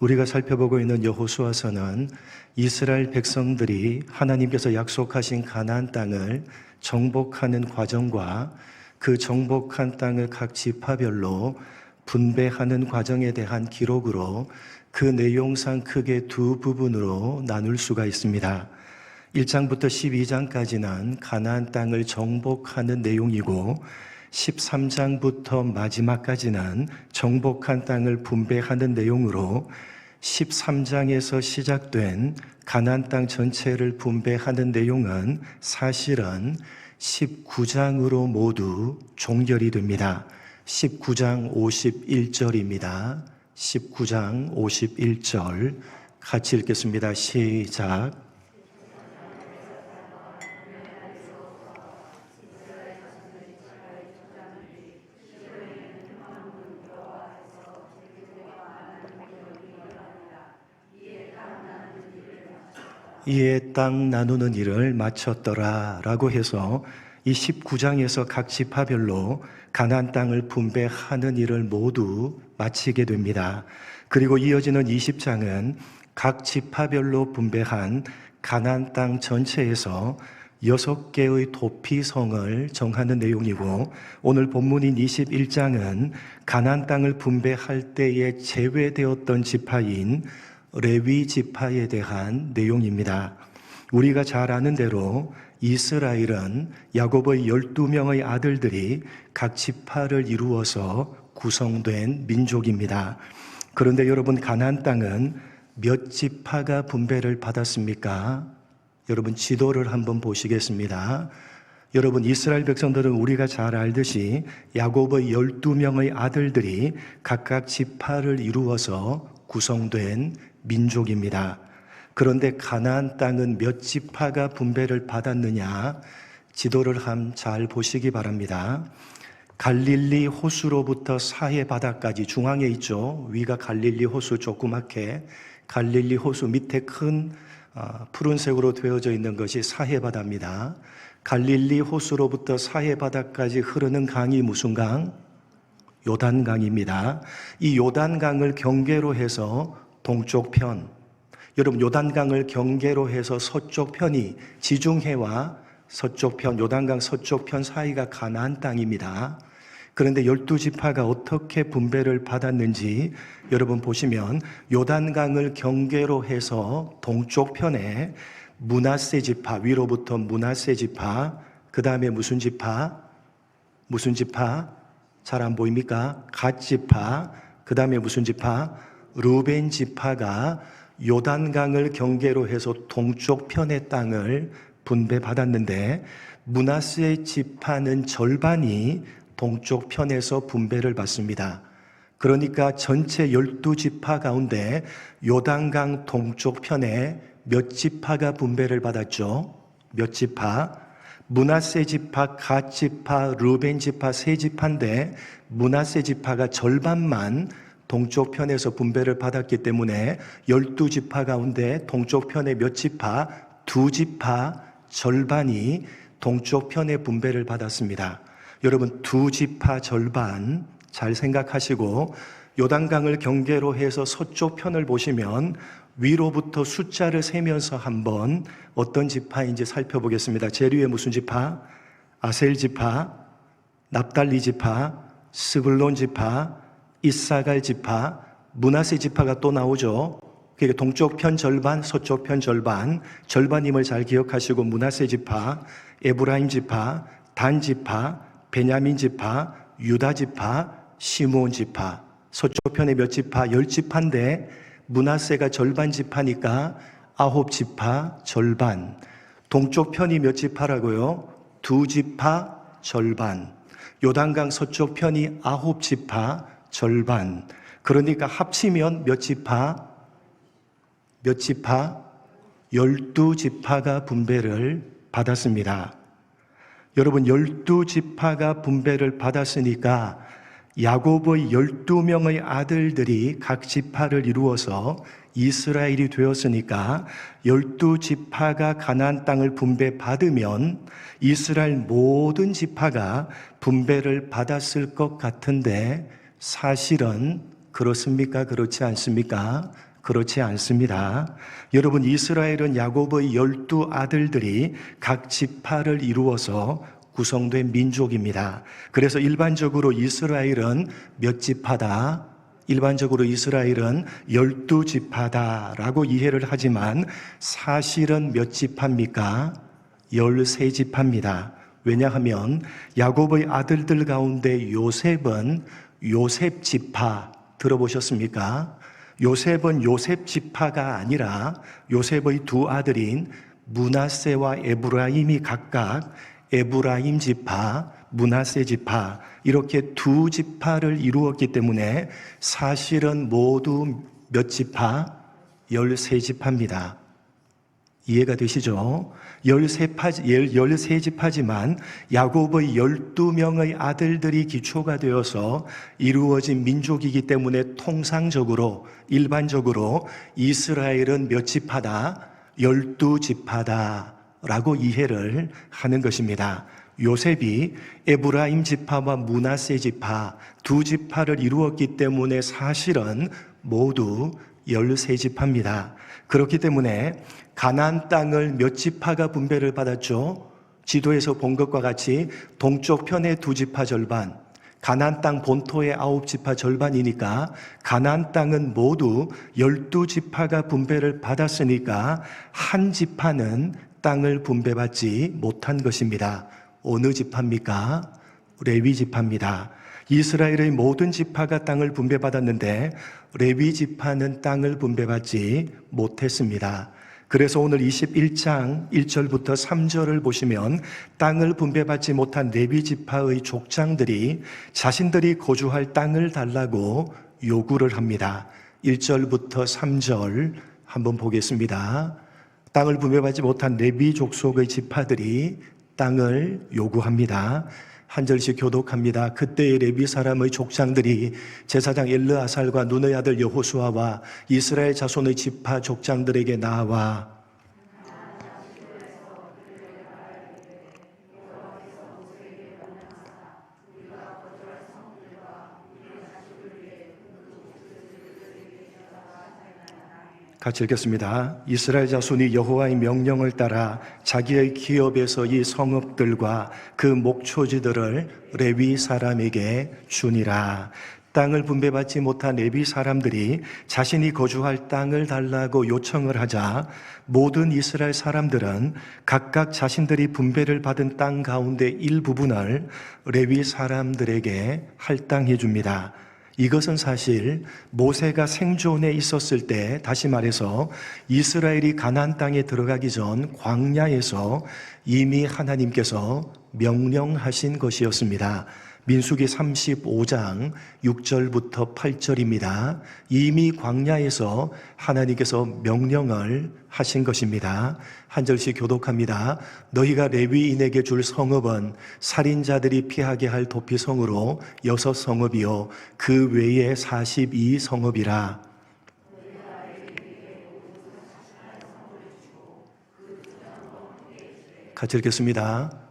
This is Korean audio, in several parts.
우리가 살펴보고 있는 여호수아서는 이스라엘 백성들이 하나님께서 약속하신 가나안 땅을 정복하는 과정과 그 정복한 땅을 각 지파별로 분배하는 과정에 대한 기록으로 그 내용상 크게 두 부분으로 나눌 수가 있습니다. 1장부터 12장까지는 가나안 땅을 정복하는 내용이고 13장부터 마지막까지는 정복한 땅을 분배하는 내용으로 13장에서 시작된 가나안 땅 전체를 분배하는 내용은 사실은 19장으로 모두 종결이 됩니다. 19장 51절입니다. 19장 51절 같이 읽겠습니다. 시작. 이에 땅 나누는 일을 마쳤더라 라고 해서 이 19장에서 각 지파별로 가나안 땅을 분배하는 일을 모두 마치게 됩니다. 그리고 이어지는 20장은 각 지파별로 분배한 가나안 땅 전체에서 6개의 도피성을 정하는 내용이고, 오늘 본문인 21장은 가나안 땅을 분배할 때에 제외되었던 지파인 레위 지파에 대한 내용입니다. 우리가 잘 아는 대로 이스라엘은 야곱의 12명의 아들들이 각 지파를 이루어서 구성된 민족입니다. 그런데 여러분, 가나안 땅은 몇 지파가 분배를 받았습니까? 여러분, 지도를 한번 보시겠습니다. 여러분, 이스라엘 백성들은 우리가 잘 알듯이 야곱의 12명의 아들들이 각각 지파를 이루어서 구성된 민족입니다. 그런데 가나안 땅은 몇 지파가 분배를 받았느냐? 지도를 한번 잘 보시기 바랍니다. 갈릴리 호수로부터 사해 바다까지 중앙에 있죠. 위가 갈릴리 호수 조그맣게, 갈릴리 호수 밑에 큰 푸른색으로 되어져 있는 것이 사해 바다입니다. 갈릴리 호수로부터 사해 바다까지 흐르는 강이 무슨 강? 요단강입니다. 이 요단강을 경계로 해서 동쪽 편, 여러분, 요단강을 경계로 해서 서쪽 편이 지중해와 서쪽 편, 요단강 서쪽 편 사이가 가나안 땅입니다. 그런데 12지파가 어떻게 분배를 받았는지 여러분 보시면, 요단강을 경계로 해서 동쪽 편에 므낫세 지파, 위로부터 므낫세 지파, 그 다음에 무슨 지파? 무슨 지파? 잘 안 보입니까? 갓 지파, 그 다음에 무슨 지파? 르벤 지파가 요단강을 경계로 해서 동쪽 편의 땅을 분배받았는데, 므낫세 지파는 절반이 동쪽 편에서 분배를 받습니다. 그러니까 전체 12지파 가운데 요단강 동쪽 편에 몇 지파가 분배를 받았죠? 몇 지파? 므낫세 지파, 갓 지파, 르벤 지파 세 지파인데 므낫세 지파가 절반만 동쪽 편에서 분배를 받았기 때문에 12지파 가운데 동쪽 편에 몇 지파? 2지파 절반이 동쪽 편에 분배를 받았습니다. 여러분, 2지파 절반 잘 생각하시고, 요단강을 경계로 해서 서쪽 편을 보시면 위로부터 숫자를 세면서 한번 어떤 지파인지 살펴보겠습니다. 제일 위에 무슨 지파? 아셀 지파, 납달리 지파, 스불론 지파, 이사갈 지파, 므낫세 지파가 또 나오죠. 그러니까 동쪽 편 절반, 서쪽 편 절반, 절반임을 잘 기억하시고, 므낫세 지파, 에브라임 지파, 단 지파, 베냐민 지파, 유다 지파, 시므온 지파. 서쪽 편에 몇 지파? 10지파인데 므낫세가 절반 지파니까 9지파 절반. 동쪽 편이 몇 지파라고요? 2지파 절반. 요단강 서쪽 편이 9지파 절반. 그러니까 합치면 몇 지파? 몇 지파? 12지파가 분배를 받았습니다. 여러분, 12지파가 분배를 받았으니까 야곱의 12명의 아들들이 각 지파를 이루어서 이스라엘이 되었으니까 12지파가 가나안 땅을 분배받으면 이스라엘 모든 지파가 분배를 받았을 것 같은데, 사실은 그렇습니까? 그렇지 않습니까? 그렇지 않습니다. 여러분, 이스라엘은 야곱의 12 아들들이 각 지파를 이루어서 구성된 민족입니다. 그래서 일반적으로 이스라엘은 몇 지파다? 일반적으로 이스라엘은 12지파다라고 이해를 하지만 사실은 몇 지파입니까? 13지파입니다. 왜냐하면 야곱의 아들들 가운데 요셉은 요셉 지파 들어보셨습니까? 요셉은 요셉 지파가 아니라 요셉의 두 아들인 므낫세와 에브라임이 각각 에브라임 지파, 므낫세 지파 이렇게 두 지파를 이루었기 때문에 사실은 모두 몇 지파? 13지파입니다. 이해가 되시죠? 13지파지만 야곱의 12명의 아들들이 기초가 되어서 이루어진 민족이기 때문에 통상적으로, 일반적으로 이스라엘은 몇 지파다? 12지파다 라고 이해를 하는 것입니다. 요셉이 에브라임 지파와 므낫세 지파 두 지파를 이루었기 때문에 사실은 모두 13지파입니다. 그렇기 때문에 가나안 땅을 몇 지파가 분배를 받았죠? 지도에서 본 것과 같이 동쪽 편의 두 지파 절반, 가나안 땅 본토의 9지파 절반이니까 가나안 땅은 모두 12지파가 분배를 받았으니까 한 지파는 땅을 분배받지 못한 것입니다. 어느 지파입니까? 레위 지파입니다. 이스라엘의 모든 지파가 땅을 분배받았는데 레위 지파는 땅을 분배받지 못했습니다. 그래서 오늘 21장 1절부터 3절을 보시면 땅을 분배받지 못한 레위 지파의 족장들이 자신들이 거주할 땅을 달라고 요구를 합니다. 1절부터 3절 한번 보겠습니다. 땅을 분배받지 못한 레위 족속의 지파들이 땅을 요구합니다. 한 절씩 교독합니다. 그때의 레위 사람의 족장들이 제사장 엘르아살과 눈의 아들 여호수아와 이스라엘 자손의 지파 족장들에게 나와 같이 읽겠습니다. 이스라엘 자손이 여호와의 명령을 따라 자기의 기업에서 이 성읍들과 그 목초지들을 레위 사람에게 주니라. 땅을 분배받지 못한 레위 사람들이 자신이 거주할 땅을 달라고 요청을 하자 모든 이스라엘 사람들은 각각 자신들이 분배를 받은 땅 가운데 일부분을 레위 사람들에게 할당해 줍니다. 이것은 사실 모세가 생존해 있었을 때, 다시 말해서 이스라엘이 가나안 땅에 들어가기 전 광야에서 이미 하나님께서 명령하신 것이었습니다. 민수기 35장 6절부터 8절입니다. 이미 광야에서 하나님께서 명령을 하신 것입니다. 한 절씩 교독합니다. 너희가 레위인에게 줄 성읍은 살인자들이 피하게 할 도피성으로 6성읍이요 그 외에 42성읍이라. 같이 읽겠습니다.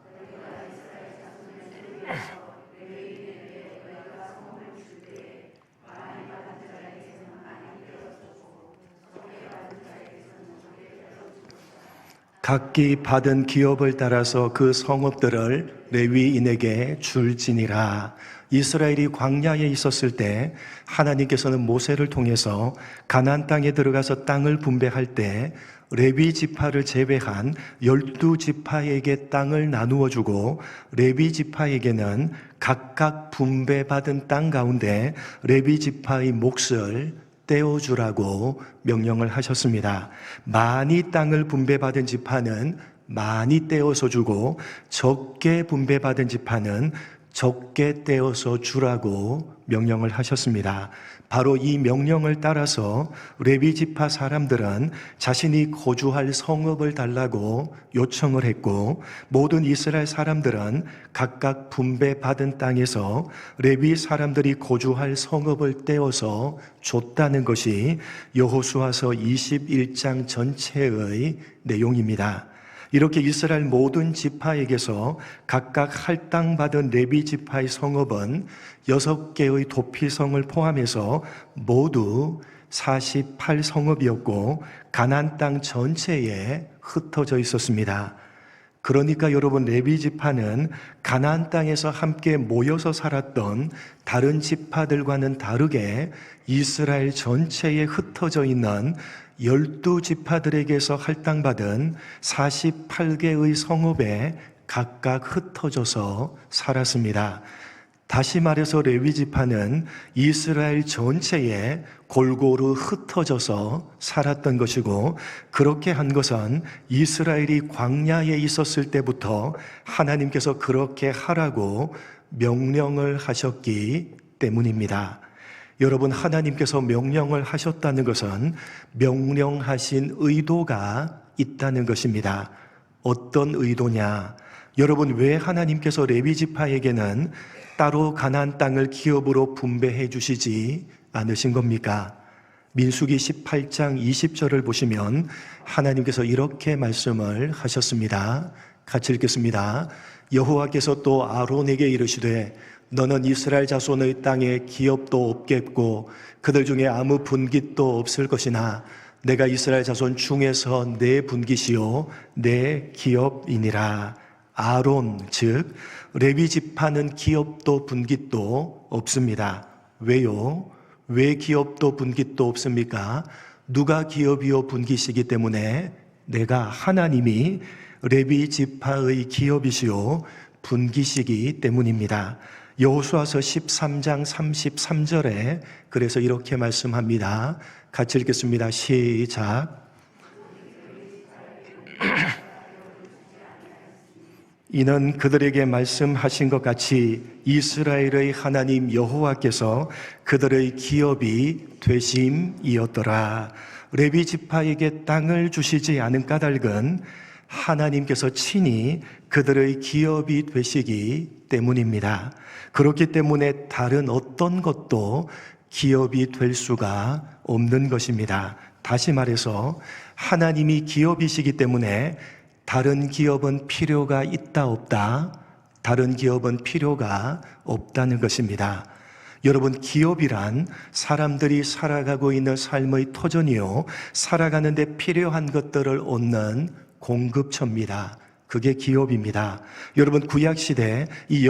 각기 받은 기업을 따라서 그 성읍들을 레위인에게 줄지니라. 이스라엘이 광야에 있었을 때 하나님께서는 모세를 통해서 가나안 땅에 들어가서 땅을 분배할 때 레위 지파를 제외한 12지파에게 땅을 나누어 주고 레위 지파에게는 각각 분배받은 땅 가운데 레위 지파의 몫을 떼어주라고 명령을 하셨습니다. 많이 땅을 분배받은 지파는 많이 떼어서 주고 적게 분배받은 지파는 적게 떼어서 주라고 명령을 하셨습니다. 바로 이 명령을 따라서 레위 지파 사람들은 자신이 거주할 성읍을 달라고 요청을 했고 모든 이스라엘 사람들은 각각 분배받은 땅에서 레위 사람들이 거주할 성읍을 떼어서 줬다는 것이 여호수아서 21장 전체의 내용입니다. 이렇게 이스라엘 모든 지파에게서 각각 할당받은 레위 지파의 성읍은 6개의 도피성을 포함해서 모두 48성읍이었고 가나안 땅 전체에 흩어져 있었습니다. 그러니까 여러분, 레위 지파는 가나안 땅에서 함께 모여서 살았던 다른 지파들과는 다르게 이스라엘 전체에 흩어져 있는 12지파들에게서 할당받은 48개의 성읍에 각각 흩어져서 살았습니다. 다시 말해서 레위 지파는 이스라엘 전체에 골고루 흩어져서 살았던 것이고, 그렇게 한 것은 이스라엘이 광야에 있었을 때부터 하나님께서 그렇게 하라고 명령을 하셨기 때문입니다. 여러분, 하나님께서 명령을 하셨다는 것은 명령하신 의도가 있다는 것입니다. 어떤 의도냐? 여러분, 왜 하나님께서 레위 지파에게는 따로 가나안 땅을 기업으로 분배해 주시지 않으신 겁니까? 민수기 18장 20절을 보시면 하나님께서 이렇게 말씀을 하셨습니다. 같이 읽겠습니다. 여호와께서 또 아론에게 이르시되 너는 이스라엘 자손의 땅에 기업도 없겠고 그들 중에 아무 분깃도 없을 것이나 내가 이스라엘 자손 중에서 내 분깃이요 내 기업이니라. 아론, 즉 레위 지파는 기업도 분깃도 없습니다. 왜요? 왜 기업도 분깃도 없습니까? 누가 기업이요 분깃이기 때문에? 내가 하나님이 레위 지파의 기업이시요 분깃이기 때문입니다. 여호수아서 13장 33절에 그래서 이렇게 말씀합니다. 같이 읽겠습니다. 시작. 이는 그들에게 말씀하신 것 같이 이스라엘의 하나님 여호와께서 그들의 기업이 되심이었더라. 레위 지파에게 땅을 주시지 않은 까닭은 하나님께서 친히 그들의 기업이 되시기 때문입니다. 그렇기 때문에 다른 어떤 것도 기업이 될 수가 없는 것입니다. 다시 말해서 하나님이 기업이시기 때문에 다른 기업은 필요가 있다 없다? 다른 기업은 필요가 없다는 것입니다. 여러분, 기업이란 사람들이 살아가고 있는 삶의 터전이요, 살아가는데 필요한 것들을 얻는 공급처입니다. 그게 기업입니다. 여러분, 구약시대 이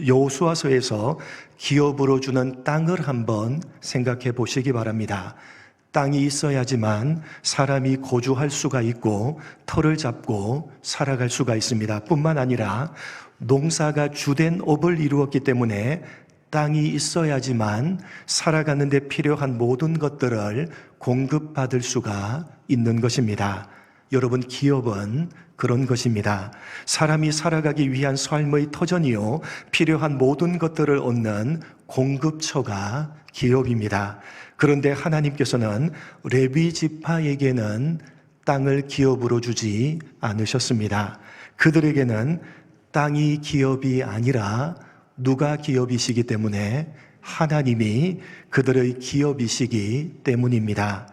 여호수아서에서 기업으로 주는 땅을 한번 생각해 보시기 바랍니다. 땅이 있어야지만 사람이 거주할 수가 있고 터를 잡고 살아갈 수가 있습니다. 뿐만 아니라 농사가 주된 업을 이루었기 때문에 땅이 있어야지만 살아가는 데 필요한 모든 것들을 공급받을 수가 있는 것입니다. 여러분, 기업은 그런 것입니다. 사람이 살아가기 위한 삶의 터전이요, 필요한 모든 것들을 얻는 공급처가 기업입니다. 그런데 하나님께서는 레위 지파에게는 땅을 기업으로 주지 않으셨습니다. 그들에게는 땅이 기업이 아니라 누가 기업이시기 때문에? 하나님이 그들의 기업이시기 때문입니다.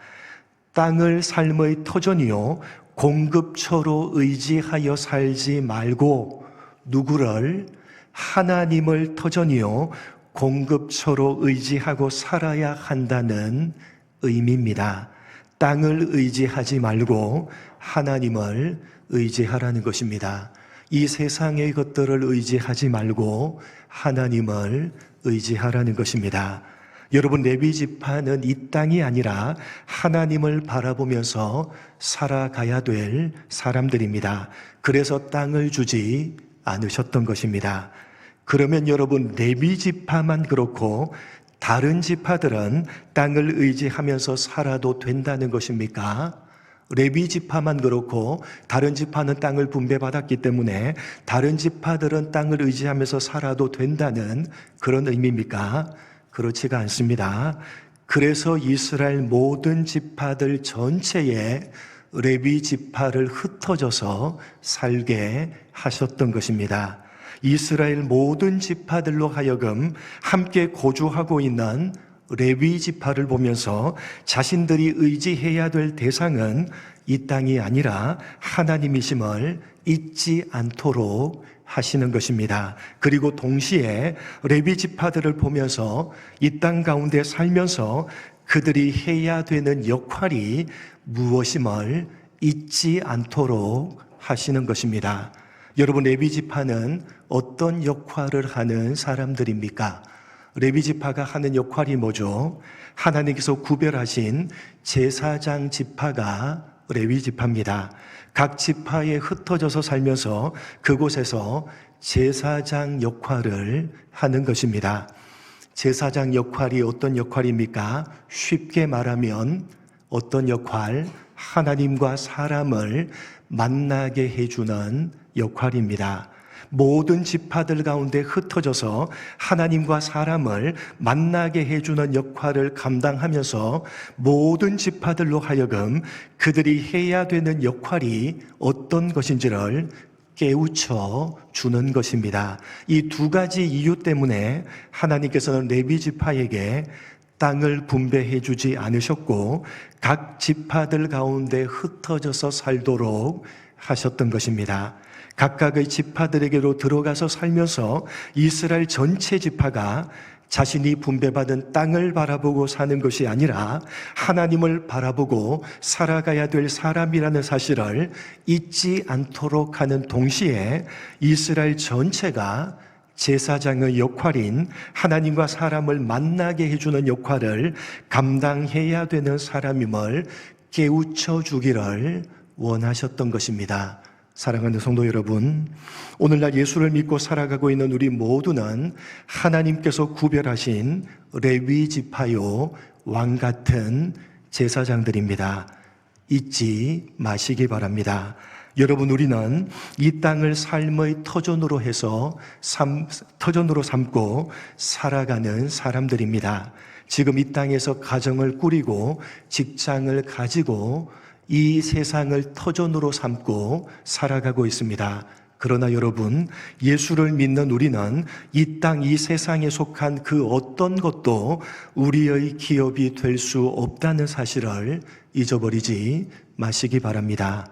땅을 삶의 터전이요, 공급처로 의지하여 살지 말고 누구를? 하나님을 터전이요, 공급처로 의지하고 살아야 한다는 의미입니다. 땅을 의지하지 말고 하나님을 의지하라는 것입니다. 이 세상의 것들을 의지하지 말고 하나님을 의지하라는 것입니다. 여러분, 레위 지파는 이 땅이 아니라 하나님을 바라보면서 살아가야 될 사람들입니다. 그래서 땅을 주지 않으셨던 것입니다. 그러면 여러분, 레위 지파만 그렇고 다른 지파들은 땅을 의지하면서 살아도 된다는 것입니까? 레위 지파만 그렇고 다른 지파는 땅을 분배받았기 때문에 다른 지파들은 땅을 의지하면서 살아도 된다는 그런 의미입니까? 그렇지가 않습니다. 그래서 이스라엘 모든 지파들 전체에 레위 지파를 흩어져서 살게 하셨던 것입니다. 이스라엘 모든 지파들로 하여금 함께 거주하고 있는 레위 지파를 보면서 자신들이 의지해야 될 대상은 이 땅이 아니라 하나님이심을 잊지 않도록 하시는 것입니다. 그리고 동시에 레위 지파들을 보면서 이 땅 가운데 살면서 그들이 해야 되는 역할이 무엇임을 잊지 않도록 하시는 것입니다. 여러분, 레위지파는 어떤 역할을 하는 사람들입니까? 레위지파가 하는 역할이 뭐죠? 하나님께서 구별하신 제사장 지파가 레위지파입니다. 각 지파에 흩어져서 살면서 그곳에서 제사장 역할을 하는 것입니다. 제사장 역할이 어떤 역할입니까? 쉽게 말하면 어떤 역할? 하나님과 사람을 만나게 해주는 역할입니다. 모든 지파들 가운데 흩어져서 하나님과 사람을 만나게 해주는 역할을 감당하면서 모든 지파들로 하여금 그들이 해야 되는 역할이 어떤 것인지를 깨우쳐 주는 것입니다. 이 두 가지 이유 때문에 하나님께서는 레위 지파에게 땅을 분배해 주지 않으셨고 각 지파들 가운데 흩어져서 살도록 하셨던 것입니다. 각각의 지파들에게로 들어가서 살면서 이스라엘 전체 지파가 자신이 분배받은 땅을 바라보고 사는 것이 아니라 하나님을 바라보고 살아가야 될 사람이라는 사실을 잊지 않도록 하는 동시에 이스라엘 전체가 제사장의 역할인 하나님과 사람을 만나게 해주는 역할을 감당해야 되는 사람임을 깨우쳐 주기를 원하셨던 것입니다. 사랑하는 성도 여러분, 오늘날 예수를 믿고 살아가고 있는 우리 모두는 하나님께서 구별하신 레위 지파요 왕 같은 제사장들입니다. 잊지 마시기 바랍니다. 여러분, 우리는 이 땅을 삶의 터전으로 해서 터전으로 삼고 살아가는 사람들입니다. 지금 이 땅에서 가정을 꾸리고 직장을 가지고 이 세상을 터전으로 삼고 살아가고 있습니다. 그러나 여러분, 예수를 믿는 우리는 이 땅, 이 세상에 속한 그 어떤 것도 우리의 기업이 될 수 없다는 사실을 잊어버리지 마시기 바랍니다.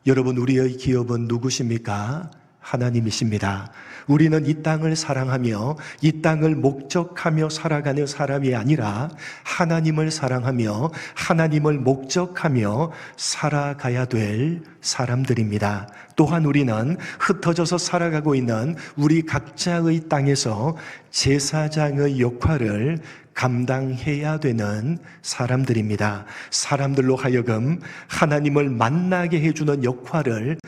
여러분, 우리의 기업은 누구십니까? 하나님이십니다. 우리는 이 땅을 사랑하며 이 땅을 목적하며 살아가는 사람이 아니라 하나님을 사랑하며 하나님을 목적하며 살아가야 될 사람들입니다. 또한 우리는 흩어져서 살아가고 있는 우리 각자의 땅에서 제사장의 역할을 감당해야 되는 사람들입니다. 사람들로 하여금 하나님을 만나게 해주는 역할을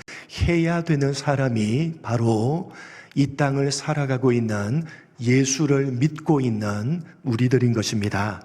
해야 되는 사람이 바로 이 땅을 살아가고 있는 예수를 믿고 있는 우리들인 것입니다.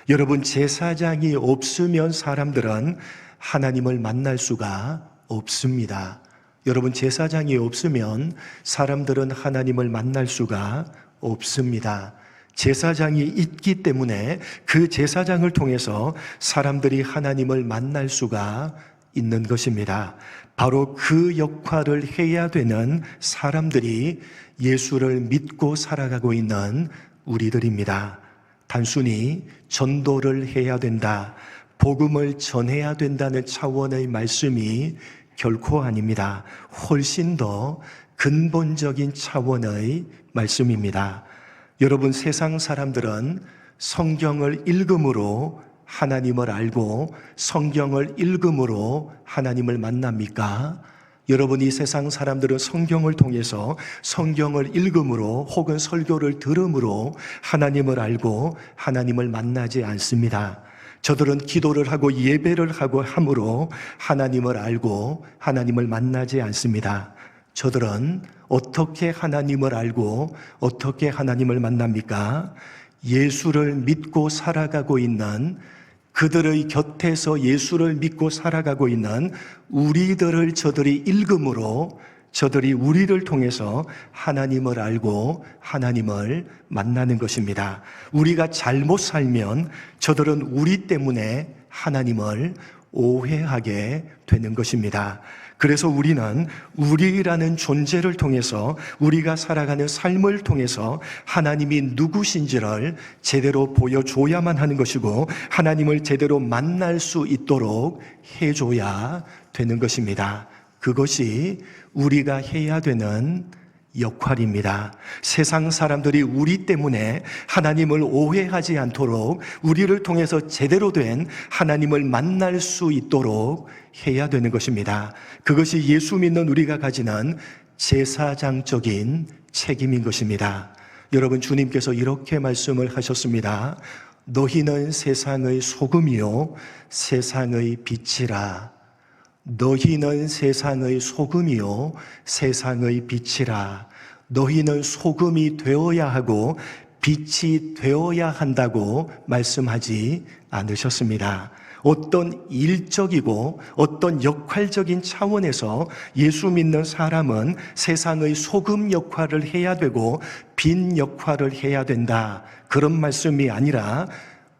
여러분, 제사장이 없으면 사람들은 하나님을 만날 수가 없습니다. 여러분, 제사장이 없으면 사람들은 하나님을 만날 수가 없습니다. 제사장이 있기 때문에 그 제사장을 통해서 사람들이 하나님을 만날 수가 있는 것입니다. 바로 그 역할을 해야 되는 사람들이 예수를 믿고 살아가고 있는 우리들입니다. 단순히 전도를 해야 된다, 복음을 전해야 된다는 차원의 말씀이 결코 아닙니다. 훨씬 더 근본적인 차원의 말씀입니다. 여러분, 세상 사람들은 성경을 읽음으로 하나님을 알고 성경을 읽음으로 하나님을 만납니까? 여러분, 이 세상 사람들은 성경을 통해서 성경을 읽음으로 혹은 설교를 들음으로 하나님을 알고 하나님을 만나지 않습니다. 저들은 기도를 하고 예배를 하고 함으로 하나님을 알고 하나님을 만나지 않습니다. 저들은 어떻게 하나님을 알고 어떻게 하나님을 만납니까? 예수를 믿고 살아가고 있는, 그들의 곁에서 예수를 믿고 살아가고 있는 우리들을 저들이 읽음으로 저들이 우리를 통해서 하나님을 알고 하나님을 만나는 것입니다. 우리가 잘못 살면 저들은 우리 때문에 하나님을 오해하게 되는 것입니다. 그래서 우리는 우리라는 존재를 통해서, 우리가 살아가는 삶을 통해서 하나님이 누구신지를 제대로 보여줘야만 하는 것이고 하나님을 제대로 만날 수 있도록 해줘야 되는 것입니다. 그것이 우리가 해야 되는 역할입니다. 세상 사람들이 우리 때문에 하나님을 오해하지 않도록 우리를 통해서 제대로 된 하나님을 만날 수 있도록 해야 되는 것입니다. 그것이 예수 믿는 우리가 가지는 제사장적인 책임인 것입니다. 여러분, 주님께서 이렇게 말씀을 하셨습니다. 너희는 세상의 소금이요 세상의 빛이라. 너희는 세상의 소금이요 세상의 빛이라. 너희는 소금이 되어야 하고 빛이 되어야 한다고 말씀하지 않으셨습니다. 어떤 일적이고 어떤 역할적인 차원에서 예수 믿는 사람은 세상의 소금 역할을 해야 되고 빛 역할을 해야 된다, 그런 말씀이 아니라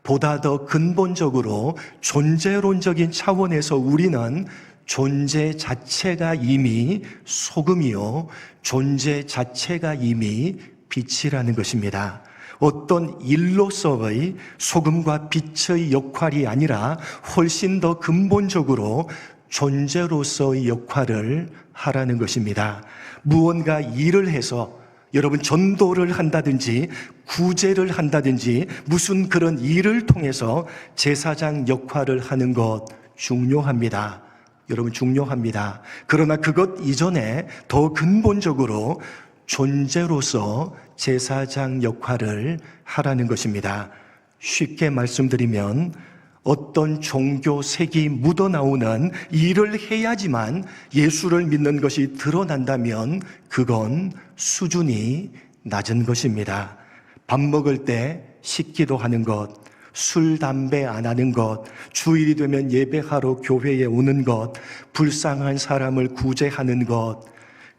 보다 더 근본적으로 존재론적인 차원에서 우리는 존재 자체가 이미 소금이요 존재 자체가 이미 빛이라는 것입니다. 어떤 일로서의 소금과 빛의 역할이 아니라 훨씬 더 근본적으로 존재로서의 역할을 하라는 것입니다. 무언가 일을 해서 여러분 전도를 한다든지 구제를 한다든지 무슨 그런 일을 통해서 제사장 역할을 하는 것 중요합니다. 여러분, 중요합니다. 그러나 그것 이전에 더 근본적으로 존재로서 제사장 역할을 하라는 것입니다. 쉽게 말씀드리면 어떤 종교색이 묻어나오는 일을 해야지만 예수를 믿는 것이 드러난다면 그건 수준이 낮은 것입니다. 밥 먹을 때 식기도 하는 것, 술, 담배 안 하는 것, 주일이 되면 예배하러 교회에 오는 것, 불쌍한 사람을 구제하는 것,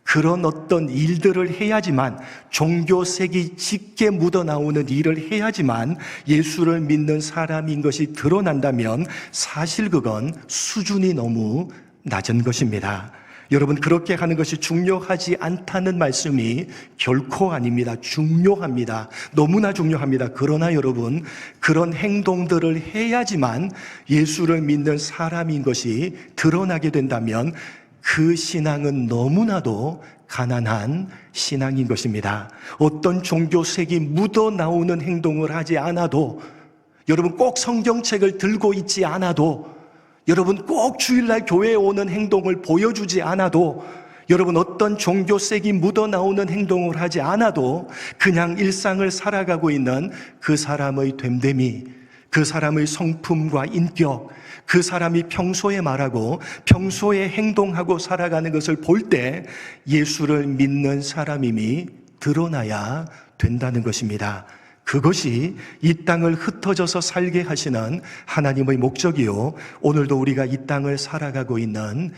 그런 어떤 일들을 해야지만, 종교색이 짙게 묻어나오는 일을 해야지만 예수를 믿는 사람인 것이 드러난다면 사실 그건 수준이 너무 낮은 것입니다. 여러분, 그렇게 하는 것이 중요하지 않다는 말씀이 결코 아닙니다. 중요합니다. 너무나 중요합니다. 그러나 여러분, 그런 행동들을 해야지만 예수를 믿는 사람인 것이 드러나게 된다면 그 신앙은 너무나도 가난한 신앙인 것입니다. 어떤 종교색이 묻어나오는 행동을 하지 않아도, 여러분 꼭 성경책을 들고 있지 않아도, 여러분 꼭 주일날 교회에 오는 행동을 보여주지 않아도, 여러분 어떤 종교색이 묻어나오는 행동을 하지 않아도 그냥 일상을 살아가고 있는 그 사람의 됨됨이, 그 사람의 성품과 인격, 그 사람이 평소에 말하고 평소에 행동하고 살아가는 것을 볼 때 예수를 믿는 사람임이 드러나야 된다는 것입니다. 그것이 이 땅을 흩어져서 살게 하시는 하나님의 목적이요, 오늘도 우리가 이 땅을 살아가고 있는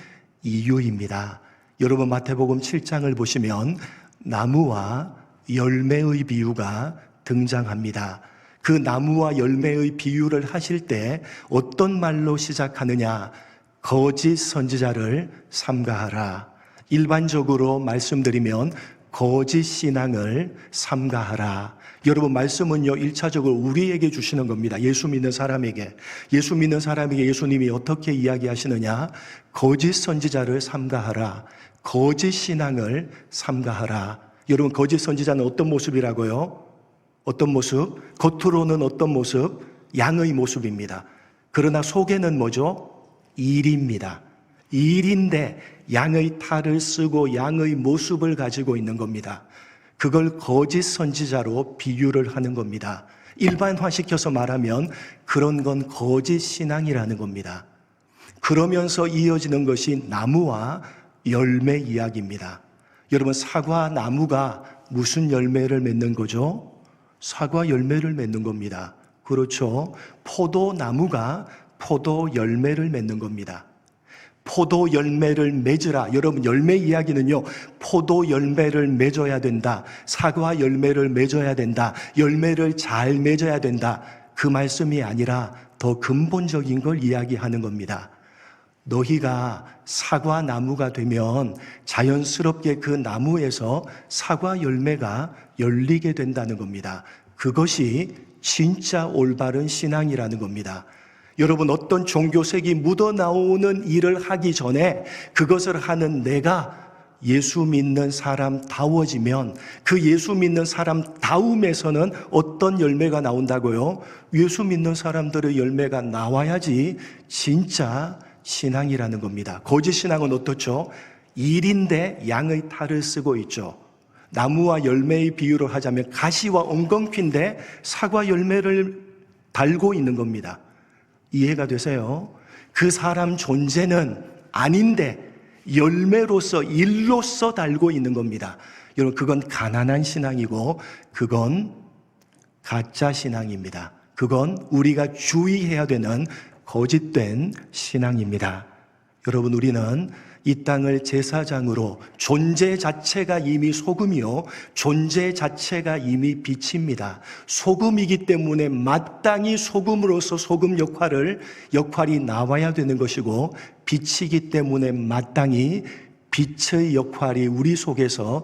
이유입니다. 여러분, 마태복음 7장을 보시면 나무와 열매의 비유가 등장합니다. 그 나무와 열매의 비유를 하실 때 어떤 말로 시작하느냐? 거짓 선지자를 삼가하라. 일반적으로 말씀드리면 거짓 신앙을 삼가하라. 여러분, 말씀은요 1차적으로 우리에게 주시는 겁니다. 예수 믿는 사람에게. 예수 믿는 사람에게 예수님이 어떻게 이야기하시느냐? 거짓 선지자를 삼가하라. 거짓 신앙을 삼가하라. 여러분, 거짓 선지자는 어떤 모습이라고요? 어떤 모습? 겉으로는 어떤 모습? 양의 모습입니다. 그러나 속에는 뭐죠? 일입니다. 일인데 양의 탈을 쓰고 양의 모습을 가지고 있는 겁니다. 그걸 거짓 선지자로 비유를 하는 겁니다. 일반화시켜서 말하면 그런 건 거짓 신앙이라는 겁니다. 그러면서 이어지는 것이 나무와 열매 이야기입니다. 여러분, 사과 나무가 무슨 열매를 맺는 거죠? 사과 열매를 맺는 겁니다. 그렇죠? 포도나무가 포도 열매를 맺는 겁니다. 포도 열매를 맺으라. 여러분, 열매 이야기는요, 포도 열매를 맺어야 된다, 사과 열매를 맺어야 된다, 열매를 잘 맺어야 된다, 그 말씀이 아니라 더 근본적인 걸 이야기하는 겁니다. 너희가 사과 나무가 되면 자연스럽게 그 나무에서 사과 열매가 열리게 된다는 겁니다. 그것이 진짜 올바른 신앙이라는 겁니다. 여러분, 어떤 종교색이 묻어나오는 일을 하기 전에 그것을 하는 내가 예수 믿는 사람다워지면 그 예수 믿는 사람다움에서는 어떤 열매가 나온다고요? 예수 믿는 사람들의 열매가 나와야지 진짜 신앙이라는 겁니다. 거짓 신앙은 어떻죠? 일인데 양의 탈을 쓰고 있죠. 나무와 열매의 비유를 하자면 가시와 엉겅퀴인데 사과 열매를 달고 있는 겁니다. 이해가 되세요? 그 사람 존재는 아닌데 열매로서 일로서 달고 있는 겁니다. 여러분, 그건 가난한 신앙이고 그건 가짜 신앙입니다. 그건 우리가 주의해야 되는 거짓된 신앙입니다. 여러분, 우리는 이 땅을 제사장으로 존재 자체가 이미 소금이요, 존재 자체가 이미 빛입니다. 소금이기 때문에 마땅히 소금으로서 소금 역할이 나와야 되는 것이고, 빛이기 때문에 마땅히 빛의 역할이 우리 속에서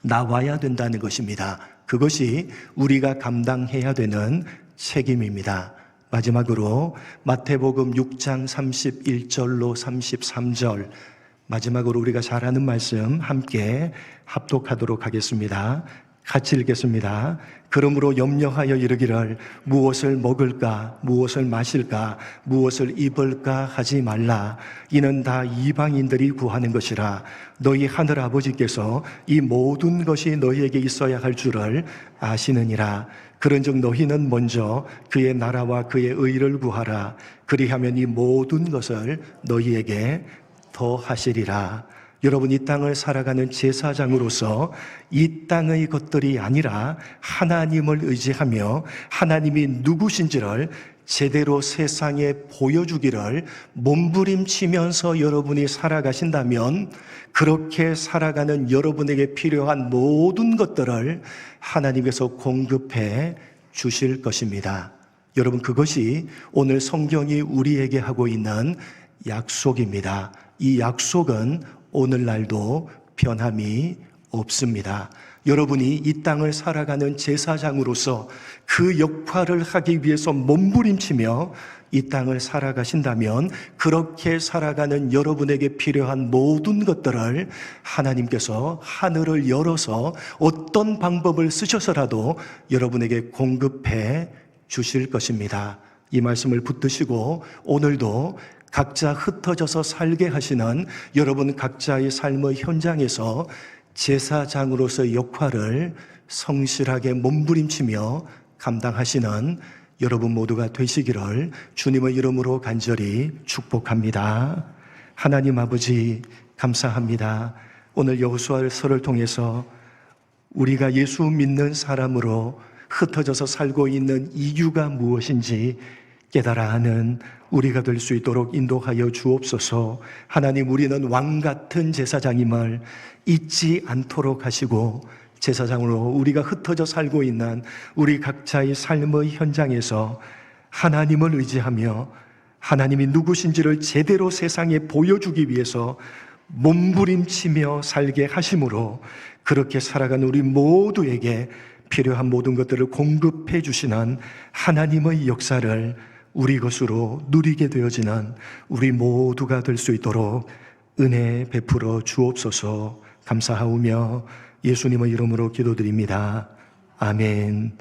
나와야 된다는 것입니다. 그것이 우리가 감당해야 되는 책임입니다. 마지막으로 마태복음 6장 31절로 33절, 마지막으로 우리가 잘 아는 말씀 함께 합독하도록 하겠습니다. 같이 읽겠습니다. 그러므로 염려하여 이르기를 무엇을 먹을까, 무엇을 마실까, 무엇을 입을까 하지 말라. 이는 다 이방인들이 구하는 것이라. 너희 하늘 아버지께서 이 모든 것이 너희에게 있어야 할 줄을 아시느니라. 그런즉 너희는 먼저 그의 나라와 그의 의를 구하라. 그리하면 이 모든 것을 너희에게 더하시리라. 여러분, 이 땅을 살아가는 제사장으로서 이 땅의 것들이 아니라 하나님을 의지하며 하나님이 누구신지를 제대로 세상에 보여주기를 몸부림치면서 여러분이 살아가신다면, 그렇게 살아가는 여러분에게 필요한 모든 것들을 하나님께서 공급해 주실 것입니다. 여러분, 그것이 오늘 성경이 우리에게 하고 있는 약속입니다. 이 약속은 오늘날도 변함이 없습니다. 여러분이 이 땅을 살아가는 제사장으로서 그 역할을 하기 위해서 몸부림치며 이 땅을 살아가신다면, 그렇게 살아가는 여러분에게 필요한 모든 것들을 하나님께서 하늘을 열어서 어떤 방법을 쓰셔서라도 여러분에게 공급해 주실 것입니다. 이 말씀을 붙드시고 오늘도 각자 흩어져서 살게 하시는 여러분 각자의 삶의 현장에서 제사장으로서의 역할을 성실하게 몸부림치며 감당하시는 여러분 모두가 되시기를 주님의 이름으로 간절히 축복합니다. 하나님 아버지, 감사합니다. 오늘 여호수아서를 통해서 우리가 예수 믿는 사람으로 흩어져서 살고 있는 이유가 무엇인지 깨달아 하는 우리가 될 수 있도록 인도하여 주옵소서. 하나님, 우리는 왕 같은 제사장임을 잊지 않도록 하시고, 제사장으로 우리가 흩어져 살고 있는 우리 각자의 삶의 현장에서 하나님을 의지하며 하나님이 누구신지를 제대로 세상에 보여주기 위해서 몸부림치며 살게 하심으로, 그렇게 살아가는 우리 모두에게 필요한 모든 것들을 공급해 주시는 하나님의 역사를 우리 것으로 누리게 되어지는 우리 모두가 될 수 있도록 은혜 베풀어 주옵소서. 감사하오며 예수님의 이름으로 기도드립니다. 아멘.